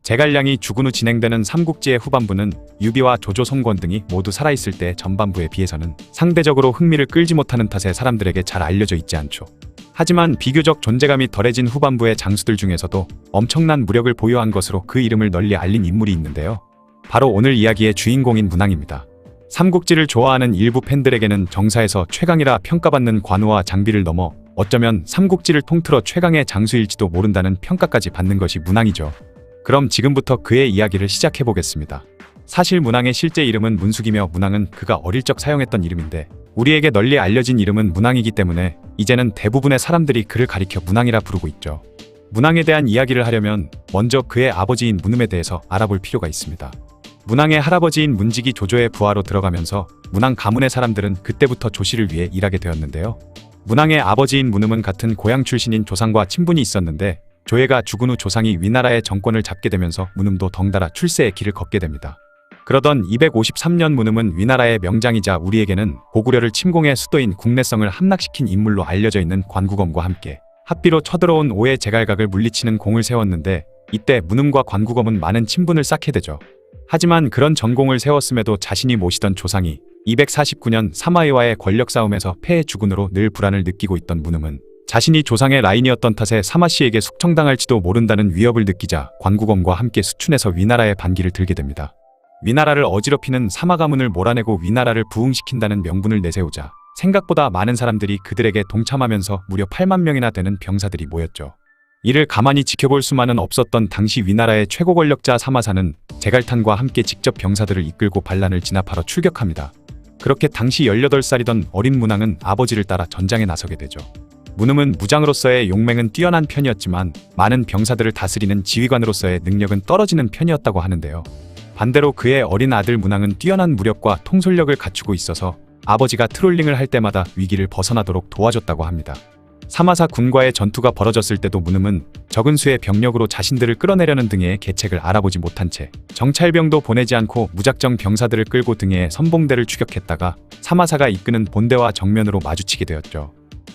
제갈량이 죽은 후 진행되는 삼국지의 후반부는 유비와 조조, 송권 등이 모두 살아있을 때 전반부에 비해서는 상대적으로 흥미를 끌지 못하는 탓에 사람들에게 잘 알려져 있지 않죠. 하지만 비교적 존재감이 덜해진 후반부의 장수들 중에서도 엄청난 무력을 보유한 것으로 그 이름을 널리 알린 인물이 있는데요. 바로 오늘 이야기의 주인공인 문왕입니다. 삼국지를 좋아하는 일부 팬들에게는 정사에서 최강이라 평가받는 관우와 장비를 넘어 어쩌면 삼국지를 통틀어 최강의 장수일지도 모른다는 평가까지 받는 것이 문왕이죠. 그럼 지금부터 그의 이야기를 시작해보겠습니다. 사실 문왕의 실제 이름은 문숙이며 문왕은 그가 어릴 적 사용했던 이름인데 우리에게 널리 알려진 이름은 문왕이기 때문에 이제는 대부분의 사람들이 그를 가리켜 문왕이라 부르고 있죠. 문왕에 대한 이야기를 하려면 먼저 그의 아버지인 문음에 대해서 알아볼 필요가 있습니다. 문왕의 할아버지인 문직이 조조의 부하로 들어가면서 문왕 가문의 사람들은 그때부터 조씨를 위해 일하게 되었는데요. 문왕의 아버지인 문음은 같은 고향 출신인 조상과 친분이 있었는데 조예가 죽은 후 조상이 위나라의 정권을 잡게 되면서 문음도 덩달아 출세의 길을 걷게 됩니다. 그러던 253년 문음은 위나라의 명장이자 우리에게는 고구려를 침공해 수도인 국내성을 함락시킨 인물로 알려져 있는 관구검과 함께 합비로 쳐들어온 오의 제갈각을 물리치는 공을 세웠는데 이때 문음과 관구검은 많은 친분을 쌓게 되죠. 하지만 그런 전공을 세웠음에도 자신이 모시던 조상이 249년 사마이와의 권력 싸움에서 패해 죽은 후로 늘 불안을 느끼고 있던 문음은 자신이 조상의 라인이었던 탓에 사마씨에게 숙청당할지도 모른다는 위협을 느끼자 관구검과 함께 수춘해서 위나라의 반기를 들게 됩니다. 위나라를 어지럽히는 사마 가문을 몰아내고 위나라를 부흥시킨다는 명분을 내세우자 생각보다 많은 사람들이 그들에게 동참하면서 무려 8만 명이나 되는 병사들이 모였죠. 이를 가만히 지켜볼 수만은 없었던 당시 위나라의 최고 권력자 사마사는 제갈탄과 함께 직접 병사들을 이끌고 반란을 진압하러 출격합니다. 그렇게 당시 18살이던 어린 문왕은 아버지를 따라 전장에 나서게 되죠. 문음은 무장으로서의 용맹은 뛰어난 편이었지만 많은 병사들을 다스리는 지휘관으로서의 능력은 떨어지는 편이었다고 하는데요. 반대로 그의 어린 아들 문왕은 뛰어난 무력과 통솔력을 갖추고 있어서 아버지가 트롤링을 할 때마다 위기를 벗어나도록 도와줬다고 합니다. 사마사 군과의 전투가 벌어졌을 때도 문음은 적은 수의 병력으로 자신들을 끌어내려는 등의 계책을 알아보지 못한 채 정찰병도 보내지 않고 무작정 병사들을 끌고 등의 선봉대를 추격했다가 사마사가 이끄는 본대와 정면으로 마주치게 되었죠.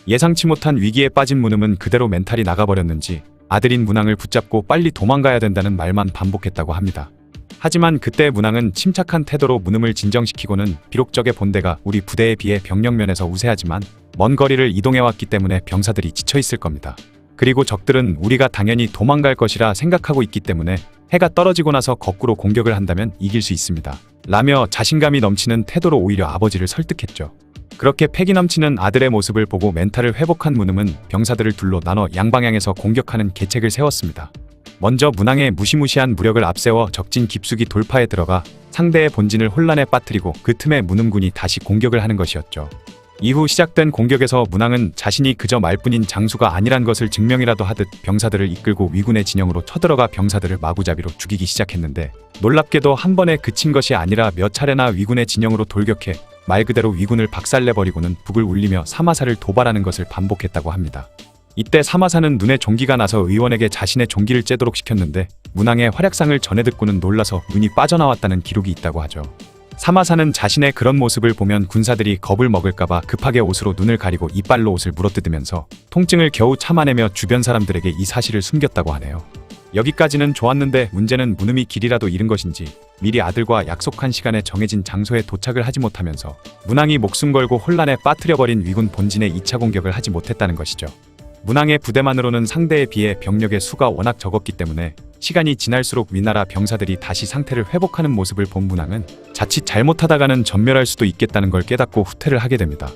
예상치 못한 위기에 빠진 문음은 그대로 멘탈이 나가버렸는지 아들인 문왕을 붙잡고 빨리 도망가야 된다는 말만 반복했다고 합니다. 하지만 그때 문왕은 침착한 태도로 문음을 진정시키고는 비록 적의 본대가 우리 부대에 비해 병력면에서 우세하지만 먼 거리를 이동해왔기 때문에 병사들이 지쳐있을 겁니다. 그리고 적들은 우리가 당연히 도망갈 것이라 생각하고 있기 때문에 해가 떨어지고 나서 거꾸로 공격을 한다면 이길 수 있습니다. 라며 자신감이 넘치는 태도로 오히려 아버지를 설득했죠. 그렇게 패기 넘치는 아들의 모습을 보고 멘탈을 회복한 문음은 병사들을 둘로 나눠 양방향에서 공격하는 계책을 세웠습니다. 먼저 문왕의 무시무시한 무력을 앞세워 적진 깊숙이 돌파에 들어가 상대의 본진을 혼란에 빠뜨리고 그 틈에 문음군이 다시 공격을 하는 것이었죠. 이후 시작된 공격에서 문왕은 자신이 그저 말뿐인 장수가 아니란 것을 증명이라도 하듯 병사들을 이끌고 위군의 진영으로 쳐들어가 병사들을 마구잡이로 죽이기 시작했는데 놀랍게도 한 번에 그친 것이 아니라 몇 차례나 위군의 진영으로 돌격해 말 그대로 위군을 박살내버리고는 북을 울리며 사마사를 도발하는 것을 반복했다고 합니다. 이때 사마사는 눈에 종기가 나서 의원에게 자신의 종기를 째도록 시켰는데 문왕의 활약상을 전해 듣고는 놀라서 눈이 빠져나왔다는 기록이 있다고 하죠. 사마사는 자신의 그런 모습을 보면 군사들이 겁을 먹을까봐 급하게 옷으로 눈을 가리고 이빨로 옷을 물어뜯으면서 통증을 겨우 참아내며 주변 사람들에게 이 사실을 숨겼다고 하네요. 여기까지는 좋았는데 문제는 문음이 길이라도 잃은 것인지 미리 아들과 약속한 시간에 정해진 장소에 도착을 하지 못하면서 문왕이 목숨 걸고 혼란에 빠뜨려버린 위군 본진에 2차 공격을 하지 못했다는 것이죠. 문왕의 부대만으로는 상대에 비해 병력의 수가 워낙 적었기 때문에 시간이 지날수록 위나라 병사들이 다시 상태를 회복하는 모습을 본 문왕은 자칫 잘못하다가는 전멸할 수도 있겠다는 걸 깨닫고 후퇴를 하게 됩니다.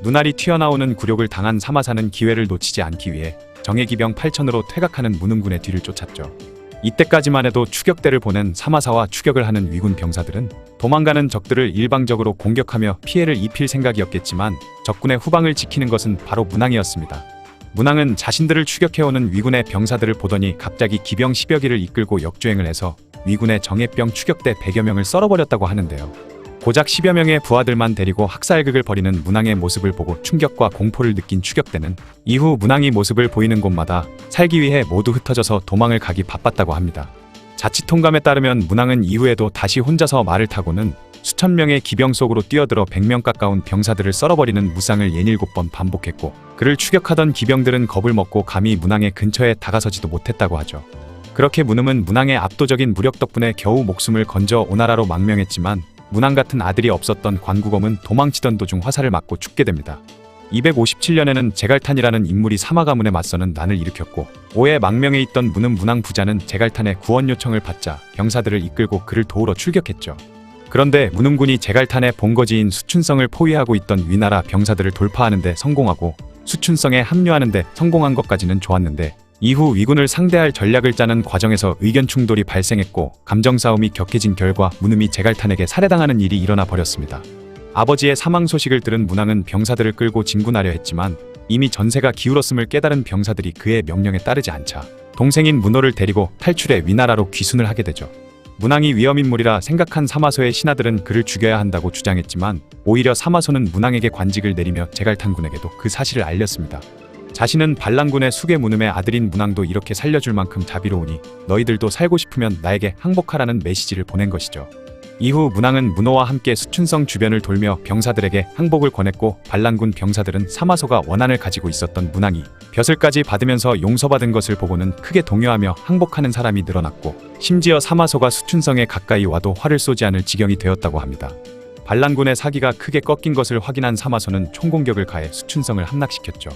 눈알이 튀어나오는 굴욕을 당한 사마사는 기회를 놓치지 않기 위해 정예기병 8천으로 퇴각하는 문음군의 뒤를 쫓았죠. 이때까지만 해도 추격대를 보낸 사마사와 추격을 하는 위군 병사들은 도망가는 적들을 일방적으로 공격하며 피해를 입힐 생각이었겠지만 적군의 후방을 지키는 것은 바로 문왕이었습니다. 문왕은 자신들을 추격해오는 위군의 병사들을 보더니 갑자기 기병 10여 기를 이끌고 역주행을 해서 위군의 정예병 추격대 100여 명을 썰어버렸다고 하는데요. 고작 10여 명의 부하들만 데리고 학살극을 벌이는 문왕의 모습을 보고 충격과 공포를 느낀 추격대는 이후 문왕이 모습을 보이는 곳마다 살기 위해 모두 흩어져서 도망을 가기 바빴다고 합니다. 자칫 통감에 따르면 문왕은 이후에도 다시 혼자서 말을 타고는 수천 명의 기병 속으로 뛰어들어 100명 가까운 병사들을 썰어버리는 무쌍을 67번 반복했고 그를 추격하던 기병들은 겁을 먹고 감히 문왕의 근처에 다가서지도 못했다고 하죠. 그렇게 문음은 문왕의 압도적인 무력 덕분에 겨우 목숨을 건져 오나라로 망명했지만 문왕 같은 아들이 없었던 관구검은 도망치던 도중 화살을 맞고 죽게 됩니다. 257년에는 제갈탄이라는 인물이 사마 가문에 맞서는 난을 일으켰고 5회 망명에 있던 문음 문왕 부자는 제갈탄의 구원 요청을 받자 병사들을 이끌고 그를 도우러 출격했죠. 그런데 문음군이 제갈탄의 본거지인 수춘성을 포위하고 있던 위나라 병사들을 돌파하는 데 성공하고 수춘성에 합류하는 데 성공한 것까지는 좋았는데 이후 위군을 상대할 전략을 짜는 과정에서 의견 충돌이 발생했고 감정 싸움이 격해진 결과 문음이 제갈탄에게 살해당하는 일이 일어나 버렸습니다. 아버지의 사망 소식을 들은 문왕은 병사들을 끌고 진군하려 했지만 이미 전세가 기울었음을 깨달은 병사들이 그의 명령에 따르지 않자 동생인 문호를 데리고 탈출해 위나라로 귀순을 하게 되죠. 문왕이 위험인물이라 생각한 사마소의 신하들은 그를 죽여야 한다고 주장했지만 오히려 사마소는 문왕에게 관직을 내리며 제갈탄군에게도 그 사실을 알렸습니다. 자신은 반란군의 수계 문음의 아들인 문왕도 이렇게 살려줄 만큼 자비로우니 너희들도 살고 싶으면 나에게 항복하라는 메시지를 보낸 것이죠. 이후 문왕은 문호와 함께 수춘성 주변을 돌며 병사들에게 항복을 권했고 반란군 병사들은 사마소가 원한을 가지고 있었던 문왕이 벼슬까지 받으면서 용서받은 것을 보고는 크게 동요하며 항복하는 사람이 늘어났고 심지어 사마소가 수춘성에 가까이 와도 활을 쏘지 않을 지경이 되었다고 합니다. 반란군의 사기가 크게 꺾인 것을 확인한 사마소는 총공격을 가해 수춘성을 함락시켰죠.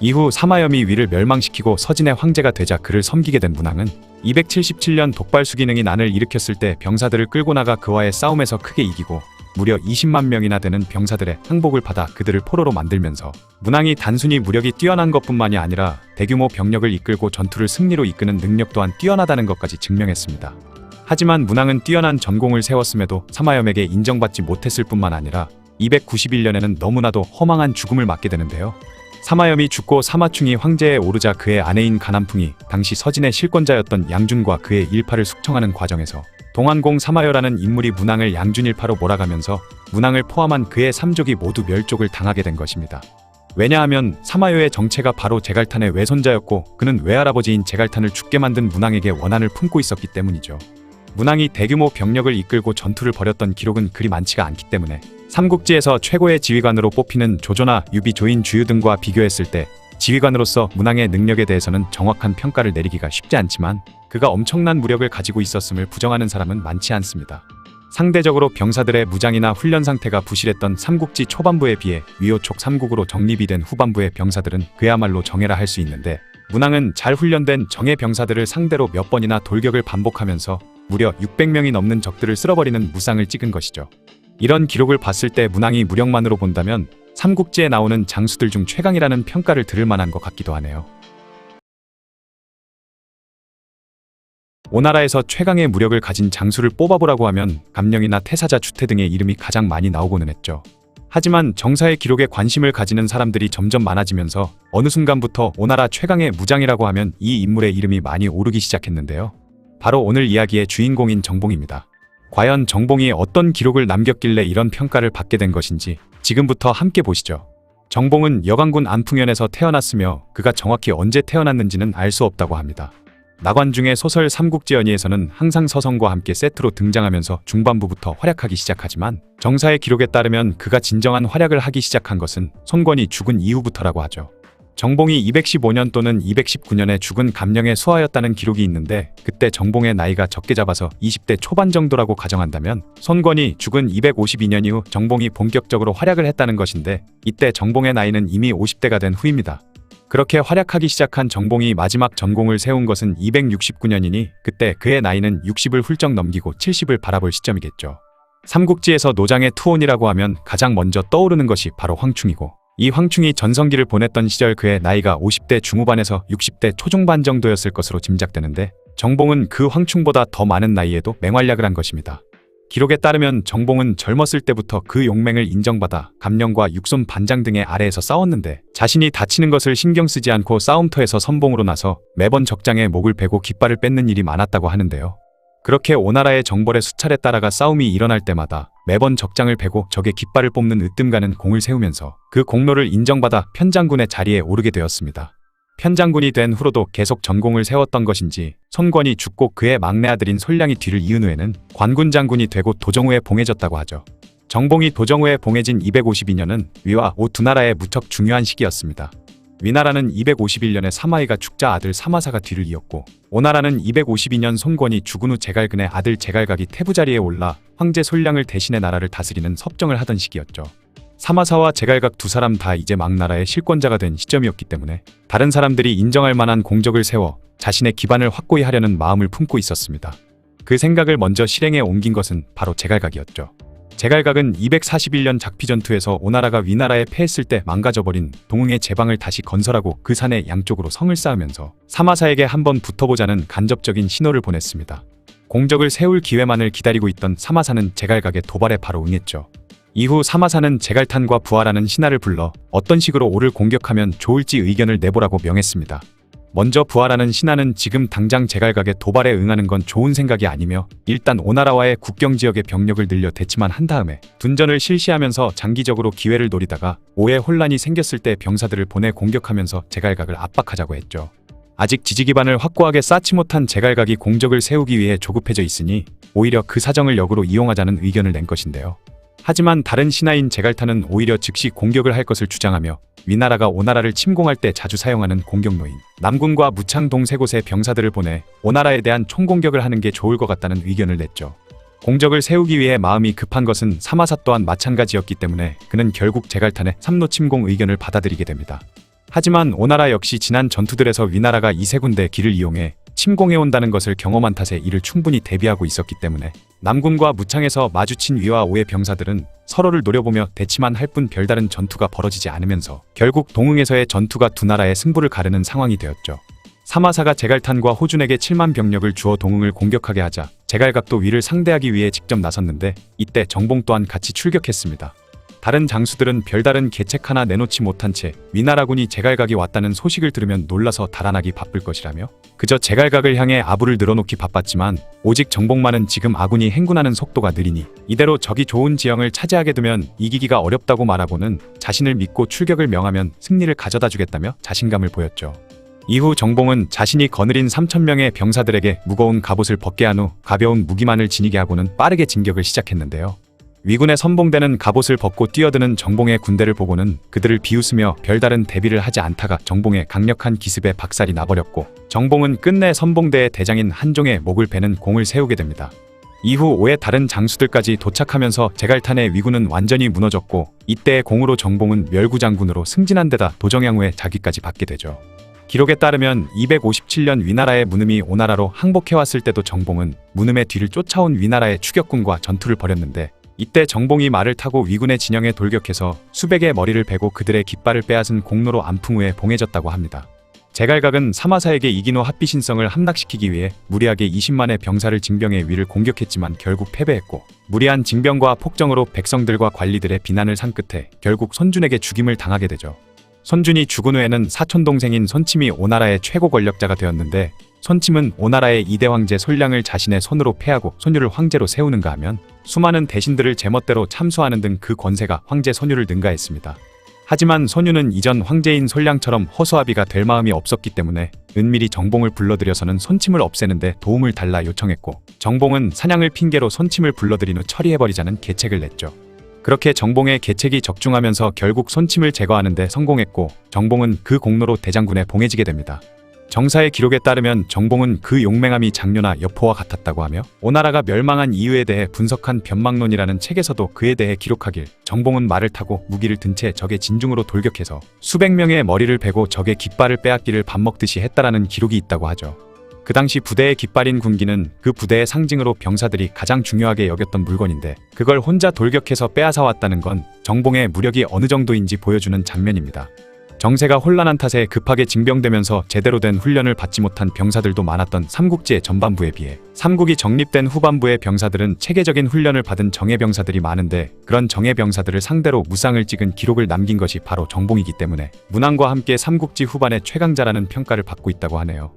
이후 사마염이 위를 멸망시키고 서진의 황제가 되자 그를 섬기게 된 문왕은 277년 독발수기능이 난을 일으켰을 때 병사들을 끌고 나가 그와의 싸움에서 크게 이기고 무려 20만 명이나 되는 병사들의 항복을 받아 그들을 포로로 만들면서 문왕이 단순히 무력이 뛰어난 것뿐만이 아니라 대규모 병력을 이끌고 전투를 승리로 이끄는 능력 또한 뛰어나다는 것까지 증명했습니다. 하지만 문왕은 뛰어난 전공을 세웠음에도 사마염에게 인정받지 못했을 뿐만 아니라 291년에는 너무나도 허망한 죽음을 맞게 되는데요. 사마염이 죽고 사마충이 황제에 오르자 그의 아내인 가남풍이 당시 서진의 실권자였던 양준과 그의 일파를 숙청하는 과정에서 동안공 사마여라는 인물이 문왕을 양준일파로 몰아가면서 문왕을 포함한 그의 3족이 모두 멸족을 당하게 된 것입니다. 왜냐하면 사마여의 정체가 바로 제갈탄의 외손자였고 그는 외할아버지인 제갈탄을 죽게 만든 문왕에게 원한을 품고 있었기 때문이죠. 문왕이 대규모 병력을 이끌고 전투를 벌였던 기록은 그리 많지가 않기 때문에 삼국지에서 최고의 지휘관으로 뽑히는 조조나 유비, 조인, 주유 등과 비교했을 때 지휘관으로서 문왕의 능력에 대해서는 정확한 평가를 내리기가 쉽지 않지만 그가 엄청난 무력을 가지고 있었음을 부정하는 사람은 많지 않습니다. 상대적으로 병사들의 무장이나 훈련 상태가 부실했던 삼국지 초반부에 비해 위호촉 삼국으로 정립이 된 후반부의 병사들은 그야말로 정예라 할 수 있는데 문왕은 잘 훈련된 정예 병사들을 상대로 몇 번이나 돌격을 반복하면서 무려 600명이 넘는 적들을 쓸어버리는 무쌍을 찍은 것이죠. 이런 기록을 봤을 때 문왕이 무력만으로 본다면 삼국지에 나오는 장수들 중 최강이라는 평가를 들을 만한 것 같기도 하네요. 오나라에서 최강의 무력을 가진 장수를 뽑아보라고 하면 감령이나 태사자, 주태 등의 이름이 가장 많이 나오고는 했죠. 하지만 정사의 기록에 관심을 가지는 사람들이 점점 많아지면서 어느 순간부터 오나라 최강의 무장이라고 하면 이 인물의 이름이 많이 오르기 시작했는데요. 바로 오늘 이야기의 주인공인 정봉입니다. 과연 정봉이 어떤 기록을 남겼길래 이런 평가를 받게 된 것인지 지금부터 함께 보시죠. 정봉은 여강군 안풍현에서 태어났으며 그가 정확히 언제 태어났는지는 알 수 없다고 합니다. 나관중의 소설 삼국지연의에서는 항상 서성과 함께 세트로 등장하면서 중반부부터 활약하기 시작하지만 정사의 기록에 따르면 그가 진정한 활약을 하기 시작한 것은 손권이 죽은 이후부터라고 하죠. 정봉이 215년 또는 219년에 죽은 감령의 수하였다는 기록이 있는데 그때 정봉의 나이가 적게 잡아서 20대 초반 정도라고 가정한다면 손권이 죽은 252년 이후 정봉이 본격적으로 활약을 했다는 것인데 이때 정봉의 나이는 이미 50대가 된 후입니다. 그렇게 활약하기 시작한 정봉이 마지막 전공을 세운 것은 269년이니 그때 그의 나이는 60을 훌쩍 넘기고 70을 바라볼 시점이겠죠. 삼국지에서 노장의 투혼이라고 하면 가장 먼저 떠오르는 것이 바로 황충이고 이 황충이 전성기를 보냈던 시절 그의 나이가 50대 중후반에서 60대 초중반 정도였을 것으로 짐작되는데 정봉은 그 황충보다 더 많은 나이에도 맹활약을 한 것입니다. 기록에 따르면 정봉은 젊었을 때부터 그 용맹을 인정받아 감령과 육손 반장 등의 아래에서 싸웠는데 자신이 다치는 것을 신경 쓰지 않고 싸움터에서 선봉으로 나서 매번 적장의 목을 베고 깃발을 뺏는 일이 많았다고 하는데요. 그렇게 오나라의 정벌의 수차례 따라가 싸움이 일어날 때마다 매번 적장을 베고 적의 깃발을 뽑는 으뜸가는 공을 세우면서 그 공로를 인정받아 편장군의 자리에 오르게 되었습니다. 편장군이 된 후로도 계속 전공을 세웠던 것인지 손권이 죽고 그의 막내 아들인 솔량이 뒤를 이은 후에는 관군 장군이 되고 도정후에 봉해졌다고 하죠. 정봉이 도정후에 봉해진 252년은 위와 오 두 나라에 무척 중요한 시기였습니다. 위나라는 251년에 사마이가 죽자 아들 사마사가 뒤를 이었고, 오나라는 252년 손권이 죽은 후 제갈근의 아들 제갈각이 태부 자리에 올라 황제 솔량을 대신해 나라를 다스리는 섭정을 하던 시기였죠. 사마사와 제갈각 두 사람 다 이제 막 나라의 실권자가 된 시점이었기 때문에 다른 사람들이 인정할 만한 공적을 세워 자신의 기반을 확고히 하려는 마음을 품고 있었습니다. 그 생각을 먼저 실행에 옮긴 것은 바로 제갈각이었죠. 제갈각은 241년 작피전투에서 오나라가 위나라에 패했을 때 망가져버린 동흥의 제방을 다시 건설하고 그 산의 양쪽으로 성을 쌓으면서 사마사에게 한번 붙어보자는 간접적인 신호를 보냈습니다. 공적을 세울 기회만을 기다리고 있던 사마사는 제갈각의 도발에 바로 응했죠. 이후 사마사는 제갈탄과 부하라는 신하를 불러 어떤 식으로 오를 공격하면 좋을지 의견을 내보라고 명했습니다. 먼저 부하라는 신하는 지금 당장 제갈각의 도발에 응하는 건 좋은 생각이 아니며 일단 오나라와의 국경지역의 병력을 늘려 대치만 한 다음에 둔전을 실시하면서 장기적으로 기회를 노리다가 오해 혼란이 생겼을 때 병사들을 보내 공격하면서 제갈각을 압박하자고 했죠. 아직 지지 기반을 확고하게 쌓지 못한 제갈각이 공적을 세우기 위해 조급해져 있으니 오히려 그 사정을 역으로 이용하자는 의견을 낸 것인데요. 하지만 다른 신하인 제갈탄은 오히려 즉시 공격을 할 것을 주장하며 위나라가 오나라를 침공할 때 자주 사용하는 공격로인 남군과 무창동 세 곳의 병사들을 보내 오나라에 대한 총공격을 하는 게 좋을 것 같다는 의견을 냈죠. 공적을 세우기 위해 마음이 급한 것은 사마사 또한 마찬가지였기 때문에 그는 결국 제갈탄의 삼로 침공 의견을 받아들이게 됩니다. 하지만 오나라 역시 지난 전투들에서 위나라가 이 세 군데의 길을 이용해 침공해온다는 것을 경험한 탓에 이를 충분히 대비하고 있었기 때문에 남군과 무창에서 마주친 위와 오의 병사들은 서로를 노려보며 대치만 할 뿐 별다른 전투가 벌어지지 않으면서 결국 동흥에서의 전투가 두 나라의 승부를 가르는 상황이 되었죠. 사마사가 제갈탄과 호준에게 7만 병력을 주어 동흥을 공격하게 하자 제갈각도 위를 상대하기 위해 직접 나섰는데 이때 정봉 또한 같이 출격했습니다. 다른 장수들은 별다른 계책 하나 내놓지 못한 채 위나라군이 제갈각이 왔다는 소식을 들으면 놀라서 달아나기 바쁠 것이라며 그저 제갈각을 향해 아부를 늘어놓기 바빴지만 오직 정봉만은 지금 아군이 행군하는 속도가 느리니 이대로 적이 좋은 지형을 차지하게 되면 이기기가 어렵다고 말하고는 자신을 믿고 출격을 명하면 승리를 가져다 주겠다며 자신감을 보였죠. 이후 정봉은 자신이 거느린 3,000명의 병사들에게 무거운 갑옷을 벗게 한 후 가벼운 무기만을 지니게 하고는 빠르게 진격을 시작했는데요. 위군의 선봉대는 갑옷을 벗고 뛰어드는 정봉의 군대를 보고는 그들을 비웃으며 별다른 대비를 하지 않다가 정봉의 강력한 기습에 박살이 나버렸고 정봉은 끝내 선봉대의 대장인 한종의 목을 베는 공을 세우게 됩니다. 이후 오의 다른 장수들까지 도착하면서 제갈탄의 위군은 완전히 무너졌고 이때의 공으로 정봉은 멸구장군으로 승진한 데다 도정양후의 자기까지 받게 되죠. 기록에 따르면 257년 위나라의 문음이 오나라로 항복해왔을 때도 정봉은 문음의 뒤를 쫓아온 위나라의 추격군과 전투를 벌였는데 이때 정봉이 말을 타고 위군의 진영에 돌격해서 수백의 머리를 베고 그들의 깃발을 빼앗은 공로로 안풍 후에 봉해졌다고 합니다. 제갈각은 사마사에게 이긴 후 합비신성을 함락시키기 위해 무리하게 20만의 병사를 징병해 위를 공격했지만 결국 패배했고 무리한 징병과 폭정으로 백성들과 관리들의 비난을 산 끝에 결국 손준에게 죽임을 당하게 되죠. 손준이 죽은 후에는 사촌동생인 손침이 오나라의 최고 권력자가 되었는데 손침은 오나라의 2대 황제 솔량을 자신의 손으로 패하고 손유를 황제로 세우는가 하면 수많은 대신들을 제멋대로 참수하는 등 그 권세가 황제 손유를 능가했습니다. 하지만 손유는 이전 황제인 솔량처럼 허수아비가 될 마음이 없었기 때문에 은밀히 정봉을 불러들여서는 손침을 없애는데 도움을 달라 요청했고 정봉은 사냥을 핑계로 손침을 불러들인 후 처리해버리자는 계책을 냈죠. 그렇게 정봉의 계책이 적중하면서 결국 손침을 제거하는 데 성공했고 정봉은 그 공로로 대장군에 봉해지게 됩니다. 정사의 기록에 따르면 정봉은 그 용맹함이 장료나 여포와 같았다고 하며 오나라가 멸망한 이유에 대해 분석한 변망론이라는 책에서도 그에 대해 기록하길 정봉은 말을 타고 무기를 든 채 적의 진중으로 돌격해서 수백 명의 머리를 베고 적의 깃발을 빼앗기를 밥 먹듯이 했다라는 기록이 있다고 하죠. 그 당시 부대의 깃발인 군기는 그 부대의 상징으로 병사들이 가장 중요하게 여겼던 물건인데 그걸 혼자 돌격해서 빼앗아 왔다는 건 정봉의 무력이 어느 정도인지 보여주는 장면입니다. 정세가 혼란한 탓에 급하게 징병되면서 제대로 된 훈련을 받지 못한 병사들도 많았던 삼국지의 전반부에 비해 삼국이 정립된 후반부의 병사들은 체계적인 훈련을 받은 정예병사들이 많은데 그런 정예병사들을 상대로 무쌍을 찍은 기록을 남긴 것이 바로 정봉이기 때문에 문왕과 함께 삼국지 후반의 최강자라는 평가를 받고 있다고 하네요.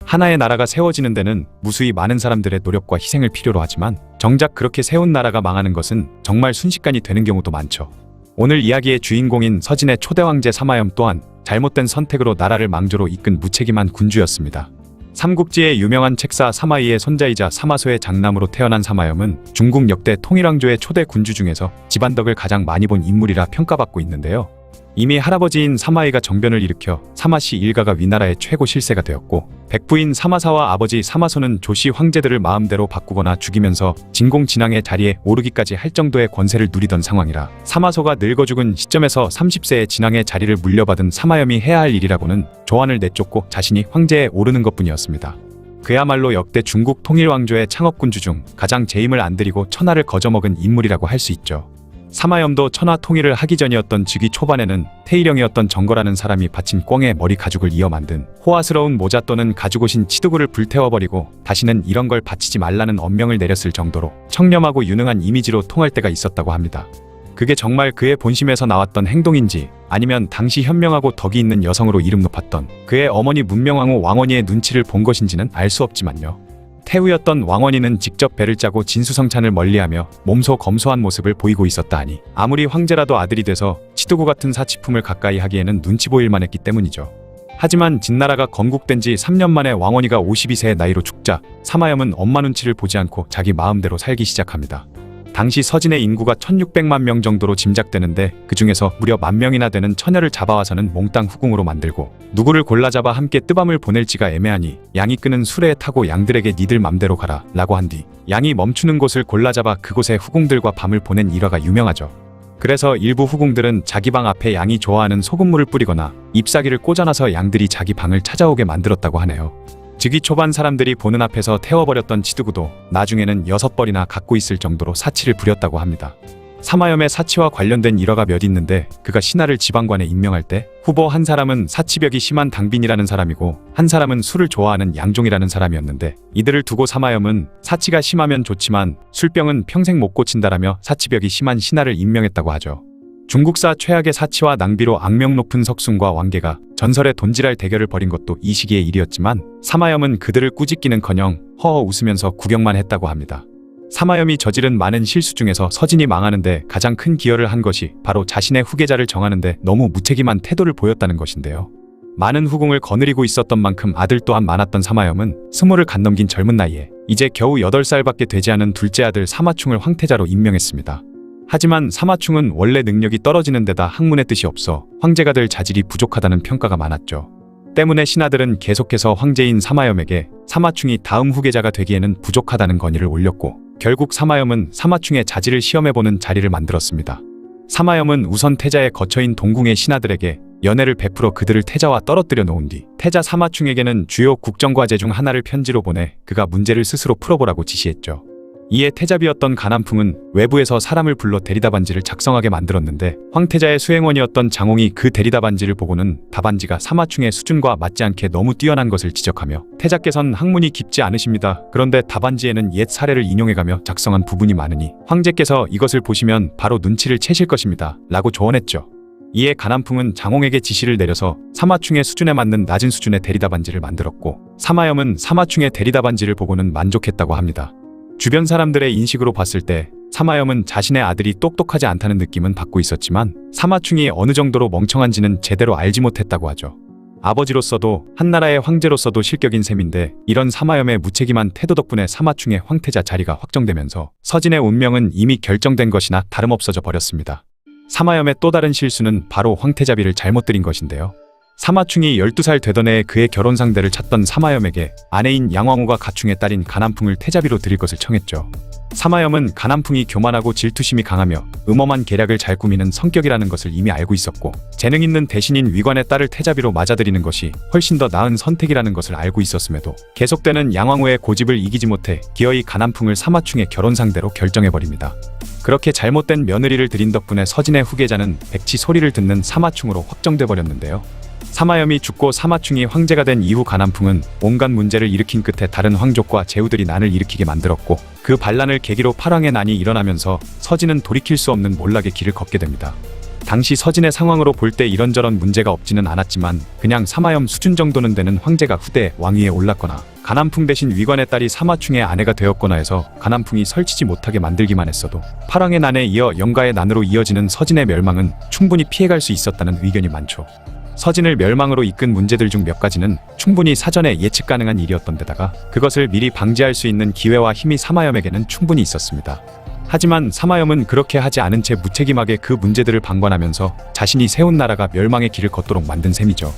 하나의 나라가 세워지는 데는 무수히 많은 사람들의 노력과 희생을 필요로 하지만 정작 그렇게 세운 나라가 망하는 것은 정말 순식간이 되는 경우도 많죠. 오늘 이야기의 주인공인 서진의 초대 황제 사마염 또한 잘못된 선택으로 나라를 망조로 이끈 무책임한 군주였습니다. 삼국지의 유명한 책사 사마이의 손자이자 사마소의 장남으로 태어난 사마염은 중국 역대 통일왕조의 초대 군주 중에서 집안덕을 가장 많이 본 인물이라 평가받고 있는데요. 이미 할아버지인 사마이가 정변을 일으켜 사마씨 일가가 위나라의 최고 실세가 되었고, 백부인 사마사와 아버지 사마소는 조씨 황제들을 마음대로 바꾸거나 죽이면서 진공진왕의 자리에 오르기까지 할 정도의 권세를 누리던 상황이라, 사마소가 늙어 죽은 시점에서 30세의 진왕의 자리를 물려받은 사마염이 해야 할 일이라고는 조안을 내쫓고 자신이 황제에 오르는 것뿐이었습니다. 그야말로 역대 중국 통일왕조의 창업군주 중 가장 재임을 안 들이고 천하를 거저먹은 인물이라고 할 수 있죠. 사마염도 천하 통일을 하기 전이었던 즉위 초반에는 태일령이었던 정거라는 사람이 바친 꿩의 머리 가죽을 이어 만든 호화스러운 모자 또는 가죽옷인 치두구를 불태워버리고 다시는 이런 걸 바치지 말라는 엄명을 내렸을 정도로 청렴하고 유능한 이미지로 통할 때가 있었다고 합니다. 그게 정말 그의 본심에서 나왔던 행동인지, 아니면 당시 현명하고 덕이 있는 여성으로 이름 높았던 그의 어머니 문명왕후 왕원이의 눈치를 본 것인지는 알 수 없지만요. 태후였던 왕원이는 직접 배를 짜고 진수성찬을 멀리하며 몸소 검소한 모습을 보이고 있었다 하니, 아무리 황제라도 아들이 돼서 치두구 같은 사치품을 가까이 하기에는 눈치 보일만 했기 때문이죠. 하지만 진나라가 건국된 지 3년 만에 왕원이가 52세의 나이로 죽자 사마염은 엄마 눈치를 보지 않고 자기 마음대로 살기 시작합니다. 당시 서진의 인구가 1600만 명 정도로 짐작되는데, 그 중에서 무려 10,000명이나 되는 처녀를 잡아와서는 몽땅 후궁으로 만들고, 누구를 골라 잡아 함께 뜨밤을 보낼지가 애매하니 양이 끄는 수레에 타고 양들에게 니들 맘대로 가라 라고 한 뒤 양이 멈추는 곳을 골라 잡아 그곳에 후궁들과 밤을 보낸 일화가 유명하죠. 그래서 일부 후궁들은 자기 방 앞에 양이 좋아하는 소금물을 뿌리거나 잎사귀를 꽂아놔서 양들이 자기 방을 찾아오게 만들었다고 하네요. 즉위 초반 사람들이 보는 앞에서 태워버렸던 치두구도 나중에는 6벌이나 갖고 있을 정도로 사치를 부렸다고 합니다. 사마염의 사치와 관련된 일화가 몇 있는데, 그가 신하를 지방관에 임명할 때 후보 한 사람은 사치벽이 심한 당빈이라는 사람이고, 한 사람은 술을 좋아하는 양종이라는 사람이었는데, 이들을 두고 사마염은 사치가 심하면 좋지만 술병은 평생 못 고친다라며 사치벽이 심한 신하를 임명했다고 하죠. 중국사 최악의 사치와 낭비로 악명 높은 석순과 왕계가 전설의 돈지랄 대결을 벌인 것도 이 시기의 일이었지만, 사마염은 그들을 꾸짖기는커녕 허허 웃으면서 구경만 했다고 합니다. 사마염이 저지른 많은 실수 중에서 서진이 망하는데 가장 큰 기여를 한 것이 바로 자신의 후계자를 정하는데 너무 무책임한 태도를 보였다는 것인데요. 많은 후궁을 거느리고 있었던 만큼 아들 또한 많았던 사마염은 20을 갓 넘긴 젊은 나이에 이제 겨우 8살밖에 되지 않은 둘째 아들 사마충을 황태자로 임명했습니다. 하지만 사마충은 원래 능력이 떨어지는 데다 학문의 뜻이 없어 황제가 될 자질이 부족하다는 평가가 많았죠. 때문에 신하들은 계속해서 황제인 사마염에게 사마충이 다음 후계자가 되기에는 부족하다는 건의를 올렸고, 결국 사마염은 사마충의 자질을 시험해보는 자리를 만들었습니다. 사마염은 우선 태자의 거처인 동궁의 신하들에게 연애를 베풀어 그들을 태자와 떨어뜨려 놓은 뒤 태자 사마충에게는 주요 국정과제 중 하나를 편지로 보내 그가 문제를 스스로 풀어보라고 지시했죠. 이에 태자비였던 가남풍은 외부에서 사람을 불러 대리답안지를 작성하게 만들었는데, 황태자의 수행원이었던 장홍이 그 대리답안지를 보고는 답안지가 사마충의 수준과 맞지 않게 너무 뛰어난 것을 지적하며, 태자께선 학문이 깊지 않으십니다. 그런데 답안지에는 옛 사례를 인용해가며 작성한 부분이 많으니 황제께서 이것을 보시면 바로 눈치를 채실 것입니다 라고 조언했죠. 이에 가남풍은 장홍에게 지시를 내려서 사마충의 수준에 맞는 낮은 수준의 대리답안지를 만들었고, 사마염은 사마충의 대리답안지를 보고는 만족했다고 합니다. 주변 사람들의 인식으로 봤을 때 사마염은 자신의 아들이 똑똑하지 않다는 느낌은 받고 있었지만, 사마충이 어느 정도로 멍청한지는 제대로 알지 못했다고 하죠. 아버지로서도 한나라의 황제로서도 실격인 셈인데, 이런 사마염의 무책임한 태도 덕분에 사마충의 황태자 자리가 확정되면서 서진의 운명은 이미 결정된 것이나 다름없어져 버렸습니다. 사마염의 또 다른 실수는 바로 황태자비를 잘못 드린 것인데요. 사마충이 12살 되던 해에 그의 결혼 상대를 찾던 사마염에게 아내인 양왕후가 가충의 딸인 가남풍을 태자비로 드릴 것을 청했죠. 사마염은 가남풍이 교만하고 질투심이 강하며 음험한 계략을 잘 꾸미는 성격이라는 것을 이미 알고 있었고, 재능 있는 대신인 위관의 딸을 태자비로 맞아들이는 것이 훨씬 더 나은 선택이라는 것을 알고 있었음에도 계속되는 양왕후의 고집을 이기지 못해 기어이 가남풍을 사마충의 결혼 상대로 결정해버립니다. 그렇게 잘못된 며느리를 들인 덕분에 서진의 후계자는 백치 소리를 듣는 사마충으로 확정돼 버렸는데요. 사마염이 죽고 사마충이 황제가 된 이후 가남풍은 온갖 문제를 일으킨 끝에 다른 황족과 제후들이 난을 일으키게 만들었고, 그 반란을 계기로 팔왕의 난이 일어나면서 서진은 돌이킬 수 없는 몰락의 길을 걷게 됩니다. 당시 서진의 상황으로 볼 때 이런저런 문제가 없지는 않았지만, 그냥 사마염 수준 정도는 되는 황제가 후대 왕위에 올랐거나 가남풍 대신 위관의 딸이 사마충의 아내가 되었거나 해서 가남풍이 설치지 못하게 만들기만 했어도 팔왕의 난에 이어 영가의 난으로 이어지는 서진의 멸망은 충분히 피해갈 수 있었다는 의견이 많죠. 서진을 멸망으로 이끈 문제들 중 몇 가지는 충분히 사전에 예측 가능한 일이었던 데다가 그것을 미리 방지할 수 있는 기회와 힘이 사마염에게는 충분히 있었습니다. 하지만 사마염은 그렇게 하지 않은 채 무책임하게 그 문제들을 방관하면서 자신이 세운 나라가 멸망의 길을 걷도록 만든 셈이죠.